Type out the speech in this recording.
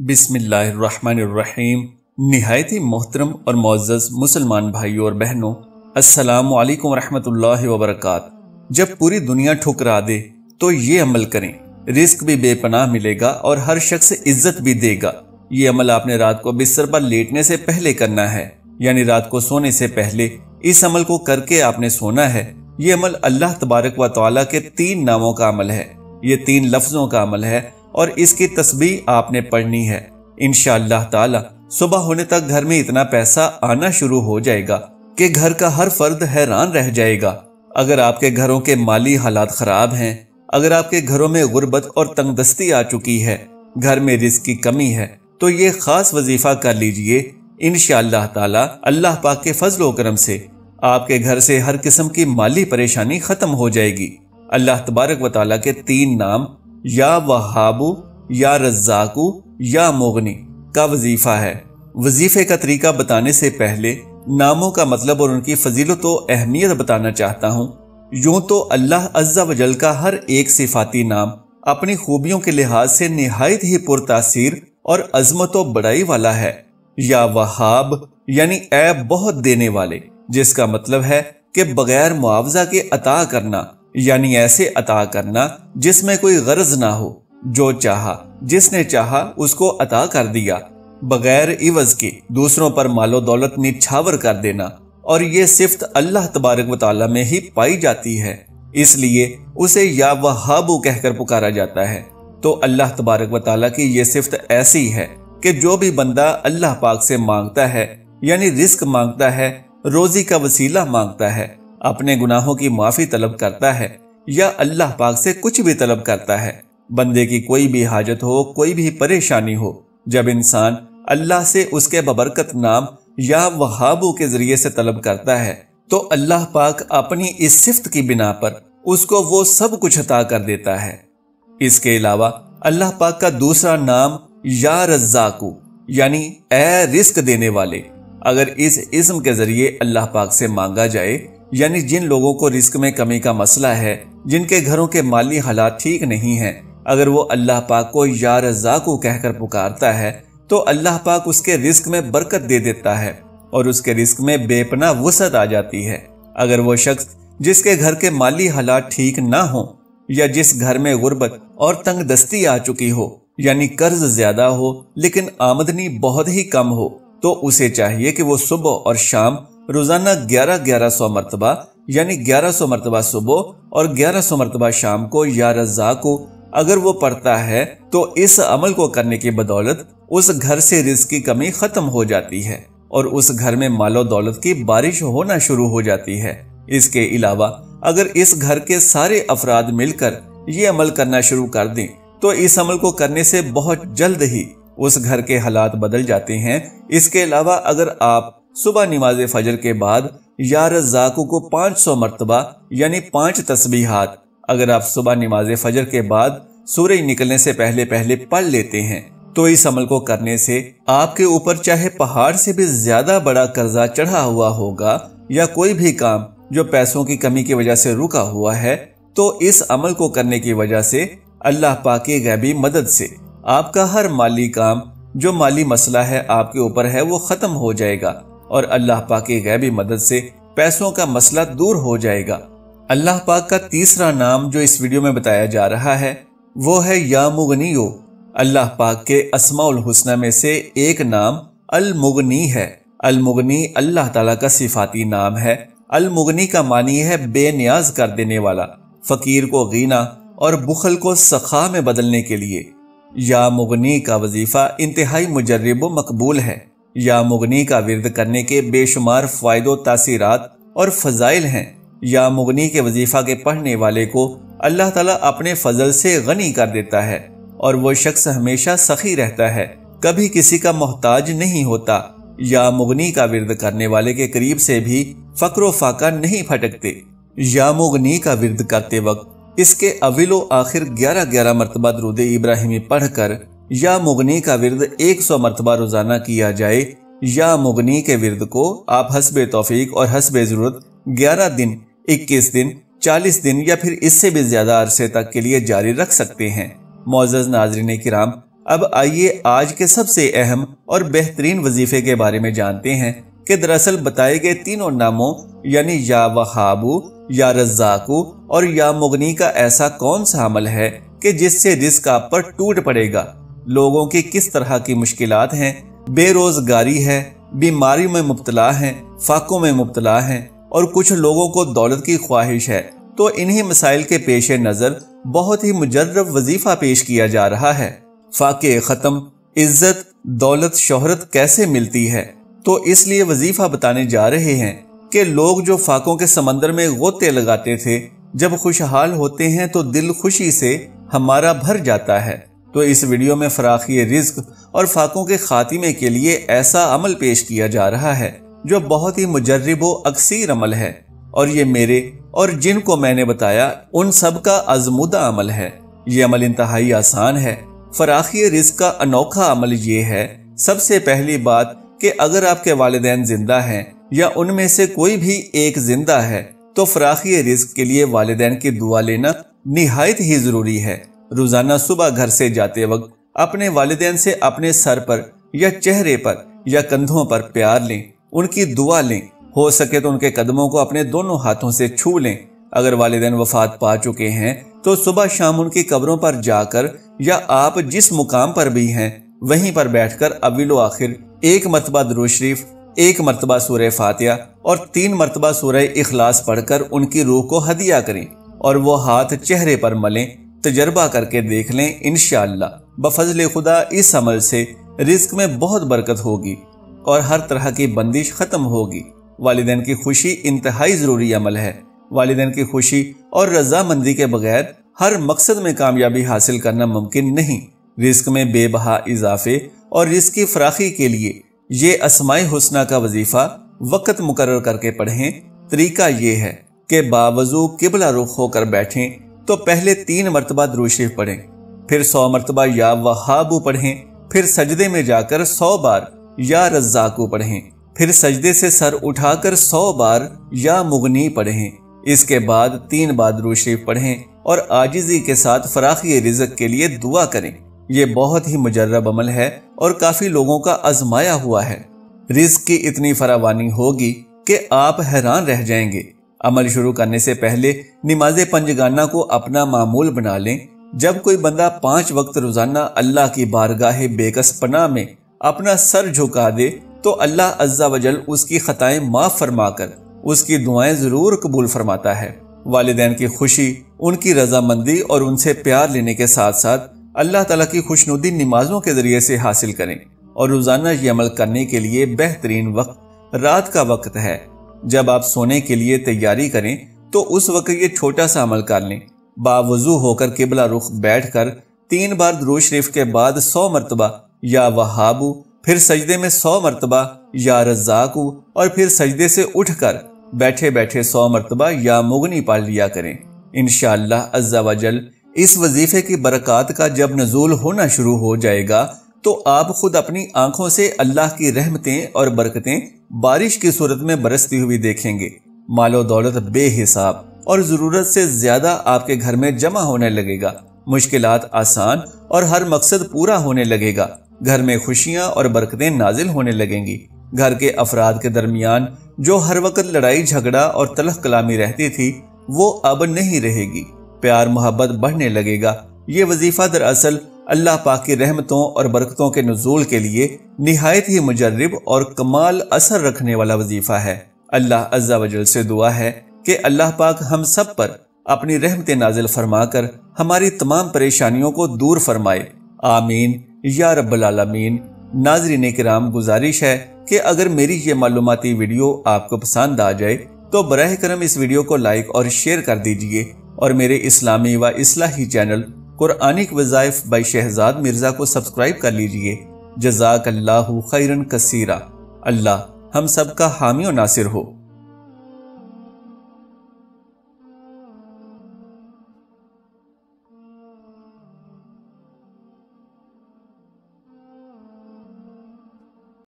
بسم اللہ الرحمن الرحیم۔ نہایت ہی محترم اور معزز مسلمان بھائیوں اور بہنوں، السلام علیکم ورحمۃ اللہ وبرکاتہ۔ جب پوری دنیا ٹھکرا دے تو یہ عمل کریں، رزق بھی بے پناہ ملے گا اور ہر شخص عزت بھی دے گا۔ یہ عمل آپ نے رات کو بستر پر لیٹنے سے پہلے کرنا ہے، یعنی رات کو سونے سے پہلے اس عمل کو کر کے آپ نے سونا ہے۔ یہ عمل اللہ تبارک و تعالیٰ کے 3 ناموں کا عمل ہے، یہ 3 لفظوں کا عمل ہے اور اس کی تسبیح آپ نے پڑھنی ہے۔ انشاءاللہ تعالی صبح ہونے تک گھر میں اتنا پیسہ آنا شروع ہو جائے گا کہ گھر کا ہر فرد حیران رہ جائے گا۔ اگر آپ کے گھروں کے مالی حالات خراب ہیں، اگر آپ کے گھروں میں غربت اور تنگ دستی آ چکی ہے، گھر میں رزق کی کمی ہے، تو یہ خاص وظیفہ کر لیجئے۔ انشاءاللہ تعالی اللہ پاک کے فضل و کرم سے آپ کے گھر سے ہر قسم کی مالی پریشانی ختم ہو جائے گی۔ اللہ تبارک و تعالیٰ کے 3 نام یا وہابو، یا رزاقو، یا مغنی کا وظیفہ ہے۔ وظیفے کا طریقہ بتانے سے پہلے ناموں کا مطلب اور ان کی فضیلت و اہمیت بتانا چاہتا ہوں۔ یوں تو اللہ عز و جل کا ہر ایک صفاتی نام اپنی خوبیوں کے لحاظ سے نہایت ہی پرتاثیر اور عظمت و بڑائی والا ہے۔ یا وہاب یعنی اے بہت دینے والے، جس کا مطلب ہے کہ بغیر معاوضہ کے عطا کرنا، یعنی ایسے عطا کرنا جس میں کوئی غرض نہ ہو، جو چاہا جس نے چاہا اس کو عطا کر دیا، بغیر عوض کے دوسروں پر مال و دولت نچھاور کر دینا، اور یہ صفت اللہ تبارک و تعالیٰ میں ہی پائی جاتی ہے، اس لیے اسے یا وہابو کہہ کر پکارا جاتا ہے۔ تو اللہ تبارک و تعالیٰ کی یہ صفت ایسی ہے کہ جو بھی بندہ اللہ پاک سے مانگتا ہے، یعنی رزق مانگتا ہے، روزی کا وسیلہ مانگتا ہے، اپنے گناہوں کی معافی طلب کرتا ہے، یا اللہ پاک سے کچھ بھی طلب کرتا ہے، بندے کی کوئی بھی حاجت ہو، کوئی بھی پریشانی ہو، جب انسان اللہ سے اس کے ببرکت نام یا وہابو کے ذریعے سے طلب کرتا ہے تو اللہ پاک اپنی اس صفت کی بنا پر اس کو وہ سب کچھ عطا کر دیتا ہے۔ اس کے علاوہ اللہ پاک کا دوسرا نام یا رزاقو یعنی اے رزق دینے والے، اگر اس اسم کے ذریعے اللہ پاک سے مانگا جائے، یعنی جن لوگوں کو رزق میں کمی کا مسئلہ ہے، جن کے گھروں کے مالی حالات ٹھیک نہیں ہیں، اگر وہ اللہ پاک کو یا رزاقو کہہ کر پکارتا ہے تو اللہ پاک اس کے رزق میں برکت دے دیتا ہے اور اس کے رزق میں بے پناہ وسعت آ جاتی ہے۔ اگر وہ شخص جس کے گھر کے مالی حالات ٹھیک نہ ہوں، یا جس گھر میں غربت اور تنگ دستی آ چکی ہو، یعنی قرض زیادہ ہو لیکن آمدنی بہت ہی کم ہو، تو اسے چاہیے کہ وہ صبح اور شام روزانہ 1100 مرتبہ، یعنی 1100 مرتبہ صبح اور 1100 مرتبہ شام کو یا رزاقو اگر وہ پڑھتا ہے تو اس عمل کو کرنے کی بدولت اس گھر سے رزق کی کمی ختم ہو جاتی ہے اور اس گھر میں مال و دولت کی بارش ہونا شروع ہو جاتی ہے۔ اس کے علاوہ اگر اس گھر کے سارے افراد مل کر یہ عمل کرنا شروع کر دیں تو اس عمل کو کرنے سے بہت جلد ہی اس گھر کے حالات بدل جاتے ہیں۔ اس کے علاوہ اگر آپ صبح نماز فجر کے بعد یا رزاقو کو 500 مرتبہ یعنی 5 تسبیحات اگر آپ صبح نماز فجر کے بعد سورج نکلنے سے پہلے پڑھ لیتے ہیں تو اس عمل کو کرنے سے آپ کے اوپر چاہے پہاڑ سے بھی زیادہ بڑا قرضہ چڑھا ہوا ہوگا، یا کوئی بھی کام جو پیسوں کی کمی کی وجہ سے رکا ہوا ہے، تو اس عمل کو کرنے کی وجہ سے اللہ پاک کی غیبی مدد سے آپ کا ہر مالی کام جو مالی مسئلہ ہے آپ کے اوپر ہے وہ ختم ہو جائے گا، اور اللہ پاک کی غیبی مدد سے پیسوں کا مسئلہ دور ہو جائے گا۔ اللہ پاک کا تیسرا نام جو اس ویڈیو میں بتایا جا رہا ہے وہ ہے یا مغنیو۔ اللہ پاک کے اسماء الحسنہ میں سے ایک نام المغنی ہے۔ المغنی اللہ تعالیٰ کا صفاتی نام ہے۔ المغنی کا معنی ہے بے نیاز کر دینے والا، فقیر کو غنیٰ اور بخل کو سخا میں بدلنے کے لیے۔ یا مغنی کا وظیفہ انتہائی مجرب و مقبول ہے۔ یا مغنی کا ورد کرنے کے بے شمار فوائد و تاثیرات اور فضائل ہیں۔ یا مغنی کے وظیفہ کے پڑھنے والے کو اللہ تعالیٰ اپنے فضل سے غنی کر دیتا ہے، اور وہ شخص ہمیشہ سخی رہتا ہے، کبھی کسی کا محتاج نہیں ہوتا۔ یا مغنی کا ورد کرنے والے کے قریب سے بھی فقر و فاقہ نہیں پھٹکتے۔ یا مغنی کا ورد کرتے وقت اس کے اول و آخر 11 مرتبہ درود ابراہیمی پڑھ کر یا مغنی کا ورد 100 مرتبہ روزانہ کیا جائے۔ یا مغنی کے ورد کو آپ حسب توفیق اور حسب ضرورت 11 دن، 21 دن، 40 دن یا پھر اس سے بھی زیادہ عرصے تک کے لیے جاری رکھ سکتے ہیں۔ معزز ناظرین کرام، اب آئیے آج کے سب سے اہم اور بہترین وظیفے کے بارے میں جانتے ہیں کہ دراصل بتائے گئے تینوں ناموں یعنی یا وہابو، یا رزاقو اور یا مغنی کا ایسا کون سا عمل ہے کہ جس سے رزق آپ پر ٹوٹ پڑے گا۔ لوگوں کی کس طرح کی مشکلات ہیں، بے روزگاری ہے، بیماری میں مبتلا ہیں، فاقوں میں مبتلا ہیں، اور کچھ لوگوں کو دولت کی خواہش ہے، تو انہی مسائل کے پیش نظر بہت ہی مجرب وظیفہ پیش کیا جا رہا ہے۔ فاقے ختم، عزت، دولت، شہرت کیسے ملتی ہے؟ تو اس لیے وظیفہ بتانے جا رہے ہیں کہ لوگ جو فاقوں کے سمندر میں غوطے لگاتے تھے، جب خوشحال ہوتے ہیں تو دل خوشی سے ہمارا بھر جاتا ہے۔ تو اس ویڈیو میں فراخی رزق اور فاقوں کے خاتمے کے لیے ایسا عمل پیش کیا جا رہا ہے جو بہت ہی مجرب و اکثیر عمل ہے، اور یہ میرے اور جن کو میں نے بتایا ان سب کا آزمودہ عمل ہے۔ یہ عمل انتہائی آسان ہے۔ فراخی رزق کا انوکھا عمل یہ ہے، سب سے پہلی بات کہ اگر آپ کے والدین زندہ ہیں یا ان میں سے کوئی بھی ایک زندہ ہے تو فراخی رزق کے لیے والدین کی دعا لینا نہایت ہی ضروری ہے۔ روزانہ صبح گھر سے جاتے وقت اپنے والدین سے اپنے سر پر یا چہرے پر یا کندھوں پر پیار لیں، ان کی دعا لیں، ہو سکے تو ان کے قدموں کو اپنے دونوں ہاتھوں سے چھو لیں۔ اگر والدین وفات پا چکے ہیں تو صبح شام ان کی قبروں پر جا کر یا آپ جس مقام پر بھی ہیں وہیں پر بیٹھ کر اول و آخر 1 مرتبہ درود شریف، 1 مرتبہ سورہ فاتحہ اور 3 مرتبہ سورہ اخلاص پڑھ کر ان کی روح کو ہدیہ کریں، اور وہ ہاتھ چہرے پر ملیں۔ تجربہ کر کے دیکھ لیں، انشاءاللہ بفضل خدا اس عمل سے رزق میں بہت برکت ہوگی اور ہر طرح کی بندش ختم ہوگی۔ والدین کی خوشی انتہائی ضروری عمل ہے۔ والدین کی خوشی اور رضامندی کے بغیر ہر مقصد میں کامیابی حاصل کرنا ممکن نہیں۔ رزق میں بے بہا اضافے اور رزق کی فراخی کے لیے یہ اسماء حسنہ کا وظیفہ وقت مقرر کر کے پڑھیں۔ طریقہ یہ ہے کہ باوضو قبلہ رخ ہو کر بیٹھیں تو پہلے 3 مرتبہ درود شریف پڑھیں، پھر 100 مرتبہ یا وہابو پڑھیں، پھر سجدے میں جا کر 100 بار یا رزاقو پڑھیں، پھر سجدے سے سر اٹھا کر 100 بار یا مغنی پڑھیں۔ اس کے بعد 3 بار درود شریف پڑھیں اور عاجزی کے ساتھ فراخی رزق کے لیے دعا کریں۔ یہ بہت ہی مجرب عمل ہے اور کافی لوگوں کا آزمایا ہوا ہے۔ رزق کی اتنی فراوانی ہوگی کہ آپ حیران رہ جائیں گے۔ عمل شروع کرنے سے پہلے نماز پنجگانہ کو اپنا معمول بنا لیں۔ جب کوئی بندہ 5 وقت روزانہ اللہ کی بارگاہ بے کس پناہ میں اپنا سر جھکا دے تو اللہ عز و جل اس کی خطائیں معاف فرما کر اس کی دعائیں ضرور قبول فرماتا ہے۔ والدین کی خوشی، ان کی رضامندی اور ان سے پیار لینے کے ساتھ ساتھ اللہ تعالیٰ کی خوشنودی نمازوں کے ذریعے سے حاصل کریں، اور روزانہ یہ عمل کرنے کے لیے بہترین وقت رات کا وقت ہے۔ جب آپ سونے کے لیے تیاری کریں تو اس وقت یہ چھوٹا سا عمل کر لیں۔ باوضو ہو کر قبلہ رخ بیٹھ کر 3 بار درود شریف کے بعد 100 مرتبہ یا وہابو، پھر سجدے میں 100 مرتبہ یا رزاقو، اور پھر سجدے سے اٹھ کر بیٹھے بیٹھے 100 مرتبہ یا مغنی پڑھ لیا کریں۔ انشاءاللہ عز و جل اس وظیفے کی برکات کا جب نزول ہونا شروع ہو جائے گا تو آپ خود اپنی آنکھوں سے اللہ کی رحمتیں اور برکتیں بارش کی صورت میں برستی ہوئی دیکھیں گے۔ مال و دولت بے حساب اور ضرورت سے زیادہ آپ کے گھر میں جمع ہونے لگے گا، مشکلات آسان اور ہر مقصد پورا ہونے لگے گا، گھر میں خوشیاں اور برکتیں نازل ہونے لگیں گی۔ گھر کے افراد کے درمیان جو ہر وقت لڑائی جھگڑا اور تلخ کلامی رہتی تھی وہ اب نہیں رہے گی، پیار محبت بڑھنے لگے گا۔ یہ وظیفہ دراصل اللہ پاک کی رحمتوں اور برکتوں کے نزول کے لیے نہایت ہی مجرب اور کمال اثر رکھنے والا وظیفہ ہے۔ اللہ عز و جل سے دعا ہے کہ اللہ پاک ہم سب پر اپنی رحمت نازل فرما کر ہماری تمام پریشانیوں کو دور فرمائے، آمین یا رب العالمین۔ ناظرین کرام، گزارش ہے کہ اگر میری یہ معلوماتی ویڈیو آپ کو پسند آ جائے تو براہ کرم اس ویڈیو کو لائک اور شیئر کر دیجئے، اور میرے اسلامی و اصلاحی چینل قرآنک وظائف بائی شہزاد مرزا کو سبسکرائب کر لیجئے۔ جزاک اللہ خیرن کثیرا۔ اللہ ہم سب کا حامی و ناصر ہو۔